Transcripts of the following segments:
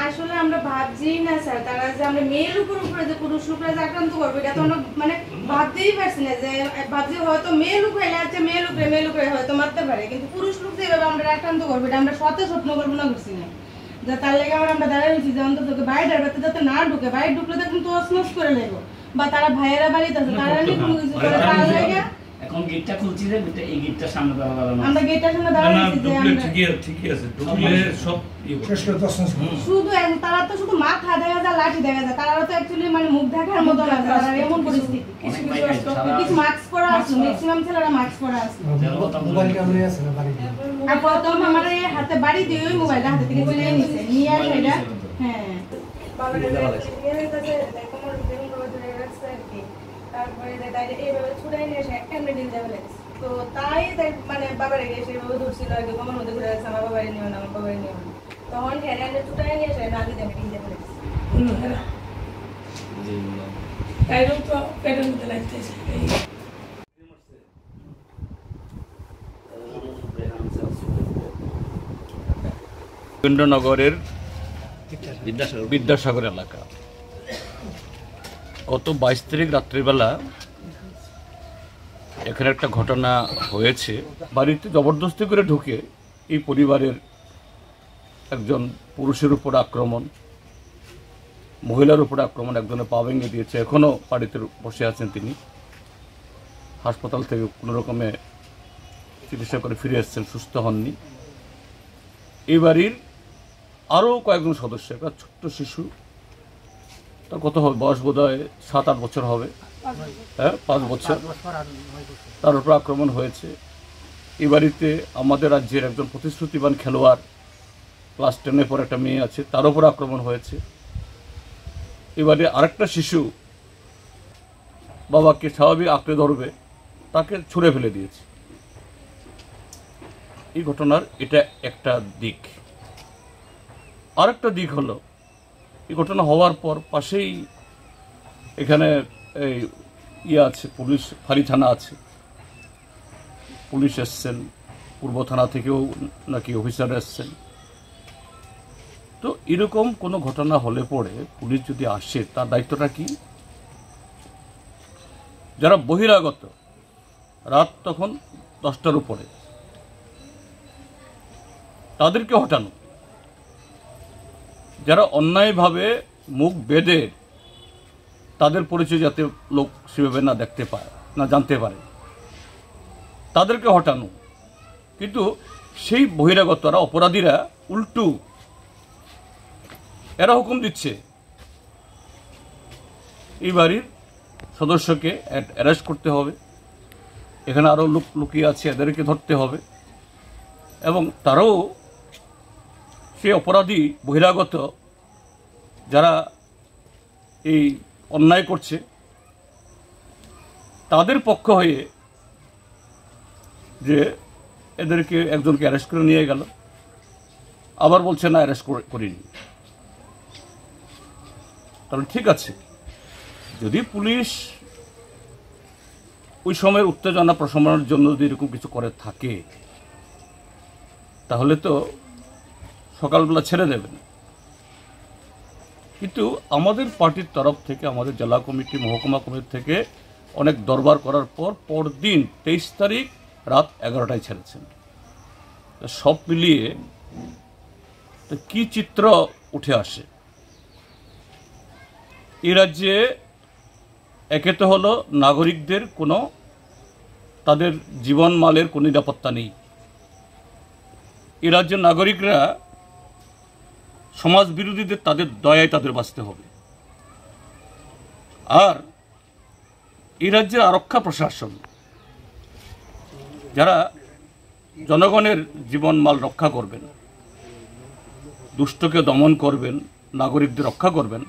আসলে আমরা ভাবছি না স্যার, তারা যে আমরা মেয়ের উপরে যে পুরুষ লোকরা যে আক্রান্ত করবে এটা তো আমরা মানে ভাবতেই পারছি না। যে ভাবছি হয়তো মেয়ে লোক হইলে আছে মেয়ে লোকরে হয়তো মারতে পারে, কিন্তু পুরুষ লোক যেভাবে আমরা আক্রান্ত করবো এটা আমরা স্বপ্ন কল্পনা করছি না। তার লেগে আমরা দাঁড়ায় রয়েছি যে অন্তত বাইরের বাড়িতে যাতে না ঢুকে, বাইরে ঢুকলে তো কিন্তু অসমস করে নেবো, বা তারা ভাইয়েরা বাড়িতে আছে তারা কোনো কিছু করে তার লেগে এখন গেটটা খুলছি যে এই গেটটার সামনে দাঁড়ানো, আমরা গেটটার সামনে দাঁড়ায় আছি যে আমরা ঠিকই আছে ঢুকলে সব শুধু তারা তো শুধু মাথা দেখা যায়, লাঠি দেখা যায়, তারা তো অ্যাকচুয়ালি মানে মুখ দেখার মতো না, তারা এমন পরিস্থিতি। কিছু মাস্ক পরা আছে, ম্যাক্সিমাম ছেলেরা মাস্ক পরা আছে। আর প্রথম আমার এই হাতে বাড়ি দিয়ে ওই মোবাইলটা হাতে থেকে চলে নিছে, নিয়ে আসে এটা তারপরে এইভাবে ছুটাই নিয়ে এসে একটা মেডিল দেওয়া, তো তাই মানে বাবার এসে এভাবে ধরছিল আর কি, আমার মধ্যে ঘুরে গেছে আমার বাবারে নিও না, আমার বাবারে নিও না, তখন হেরান্ডে ছুটাই নিয়ে এসে না দিতে মেডিল দেওয়া রবীন্দ্রনগরের বিদ্যাসাগর এলাকা গত 22 তারিখ রাত্রিবেলা এখানে একটা ঘটনা হয়েছে। বাড়িতে জবরদস্তি করে ঢুকে এই পরিবারের একজন পুরুষের উপর আক্রমণ, মহিলার উপর আক্রমণ, একজনের পা ভেঙে দিয়েছে, এখনও বাড়িতে বসে আছেন তিনি। হাসপাতাল থেকে কোনো রকমে চিকিৎসা করে ফিরে এসেছেন, সুস্থ হননি। এই বাড়ির আরও কয়েকজন সদস্য, একটা ছোট্ট শিশু, তার কত হবে বয়স, বোধ হয় 7-8 বছর হবে, হ্যাঁ 5 বছর, তার উপর আক্রমণ হয়েছে। এই বাড়িতে আমাদের রাজ্যের একজন প্রতিশ্রুতিবান খেলোয়াড়, ক্লাস 10-এ পর একটা মেয়ে আছে, তার উপর আক্রমণ হয়েছে। এবারে আরেকটা শিশু বাবাকে স্বাভাবিক আঁকড়ে ধরবে, তাকে ছুঁড়ে ফেলে দিয়েছে। এই ঘটনার এটা একটা দিক। আরেকটা দিক হলো, এই ঘটনা হওয়ার পর পাশেই এখানে এই আছে পুলিশ ফাঁড়ি থানা আছে, পুলিশ এসছেন, পূর্ব থানা থেকেও নাকি অফিসার এসছেন। তো এরকম কোনো ঘটনা হলে পরে পুলিশ যদি আসে, তার দায়িত্বটা কি? যারা বহিরাগত, রাত তখন 10টার উপরে, তাদেরকে হটানো। যারা অন্যায়ভাবে মুখ বেঁধে তাদের পরিচয় যাতে লোক সেভাবে না দেখতে পায়, না জানতে পারে, তাদেরকে হটানো। কিন্তু সেই বহিরাগতরা, অপরাধীরা উল্টু এরা হুকুম দিচ্ছে এই বাড়ির সদস্যকে অ্যারেস্ট করতে হবে, এখানে আরও লোক লুকিয়ে আছে, এদেরকে ধরতে হবে, এবং তারাও সেই অপরাধী বহিরাগত যারা এই অন্যায় করছে তাদের পক্ষ হয়ে যে এদেরকে একজনকে অ্যারেস্ট করে নিয়ে গেল, আবার বলছে না অ্যারেস্ট করিনি। তাহলে ঠিক আছে, যদি পুলিশ ওই সময়ের উত্তেজনা প্রশমনের জন্য যদি এরকম কিছু করে থাকে, তাহলে তো সকালবেলা ছেড়ে দেবেন। কিন্তু আমাদের পার্টির তরফ থেকে, আমাদের জেলা কমিটি, মহকুমা কমিটি থেকে অনেক দরবার করার পর পরদিন 23 তারিখ রাত 11টায় ছেড়েছেন। সব মিলিয়ে কি চিত্র উঠে আসে? এই রাজ্যে একে তো হলো নাগরিকদের কোনো, তাদের জীবন মালের কোনো নিরাপত্তা নেই। এই রাজ্যের নাগরিকরা সমাজ বিরোধীদের তাদের দয়ায় তাদের বাঁচতে হবে। আর এই রাজ্যের আরক্ষা প্রশাসন যারা জনগণের জীবন মাল রক্ষা করবেন, দুষ্টকে দমন করবেন, নাগরিকদের রক্ষা করবেন,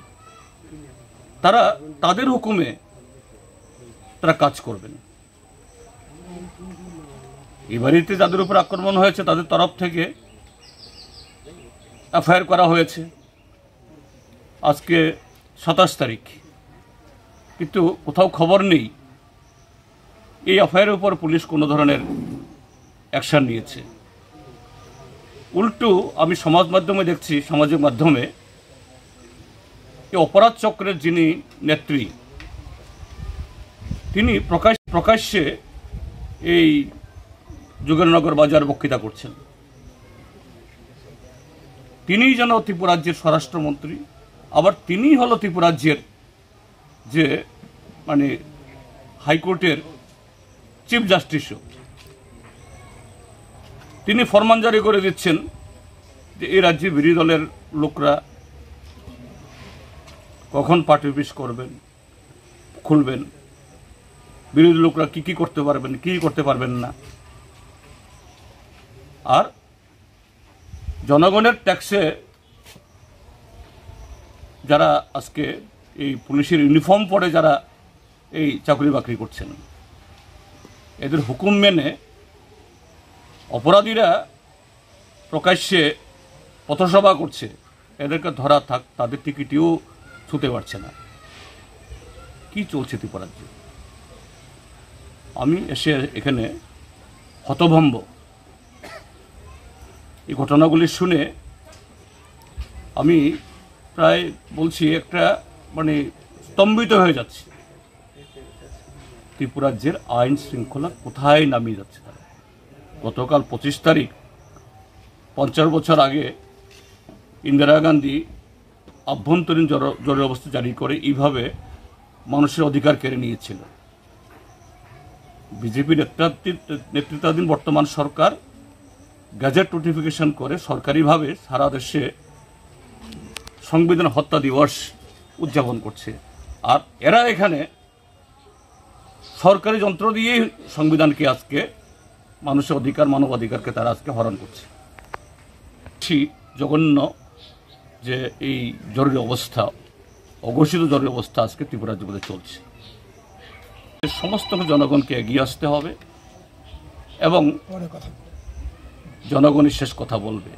তারা তাদের হুকুমে তারা কাজ করবেন। এই বাড়িতে যাদের উপর আক্রমণ হয়েছে তাদের তরফ থেকে এফআইআর করা হয়েছে আজকে 27 তারিখ, কিন্তু কোথাও খবর নেই এই এফআইআর উপর পুলিশ কোনো ধরনের অ্যাকশন নিয়েছে। উল্টো আমি সমাজ মাধ্যমে দেখছি, সামাজিক মাধ্যমে এই অপরাধ চক্রের যিনি নেত্রী, তিনি প্রকাশ্যে এই যোগেন্দ্রনগর বাজার বক্তৃতা করছেন। তিনিই যেন ত্রিপুরাজ্যের স্বরাষ্ট্রমন্ত্রী, আবার তিনিই হলো ত্রিপুরাজ্যের যে মানে হাইকোর্টের চিফ জাস্টিসও। তিনি ফরমান জারি করে দিচ্ছেন যে এই রাজ্যে বিরোধী দলের লোকরা কখন পার্টি অফিস করবেন, খুলবেন, বিরোধী লোকরা কি করতে পারবেন, কি করতে পারবেন না। আর জনগণের ট্যাক্সে যারা আজকে এই পুলিশের ইউনিফর্ম পরে যারা এই চাকরি বাকরি করছেন, এদের হুকুম মেনে অপরাধীরা প্রকাশ্যে পথসভা করছে, এদেরকে ধরা থাক, তাদের টিকিটিও ছুঁতে পারছে না। কি চলছে ত্রিপুরাজ্যে? আমি এসে এখানে হতভম্ব। এই ঘটনাগুলি শুনে আমি প্রায় বলছি একটা মানে স্তম্ভিত হয়ে যাচ্ছে। ত্রিপুরাজ্যের আইন শৃঙ্খলা কোথায় নামিয়ে যাচ্ছে তারা। গতকাল 25 তারিখ 50 বছর আগে ইন্দিরা গান্ধী আভ্যন্তরীণ জরুরি অবস্থা জারি করে এইভাবে মানুষের অধিকার কেড়ে নিয়েছিল। বিজেপি নেতৃত্বাধীন বর্তমান সরকার গ্যাজেট নোটিফিকেশন করে সরকারিভাবে সারা দেশে সংবিধান হত্যা দিবস উদযাপন করছে। আর এরা এখানে সরকারি যন্ত্র দিয়ে সংবিধানকে আজকে মানুষের অধিকার, মানবাধিকারকে তারা আজকে হরণ করছে। জঘন্য যে এই জরুরি অবস্থা, অঘোষিত জরুরি অবস্থা আজকে ত্রিপুরা রাজ্যে চলছে। সমস্ত জনগণকে এগিয়ে আসতে হবে এবং জনগণই শেষ কথা বলবে।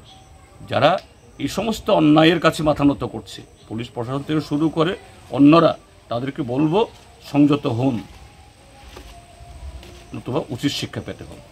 যারা এই সমস্ত অন্যায়ের কাছে মাথা নত করছে, পুলিশ প্রশাসন থেকে শুরু করে অন্যরা, তাদেরকে বলবো সংযত হন, নতুবা উচিত শিক্ষা পেতে হবে।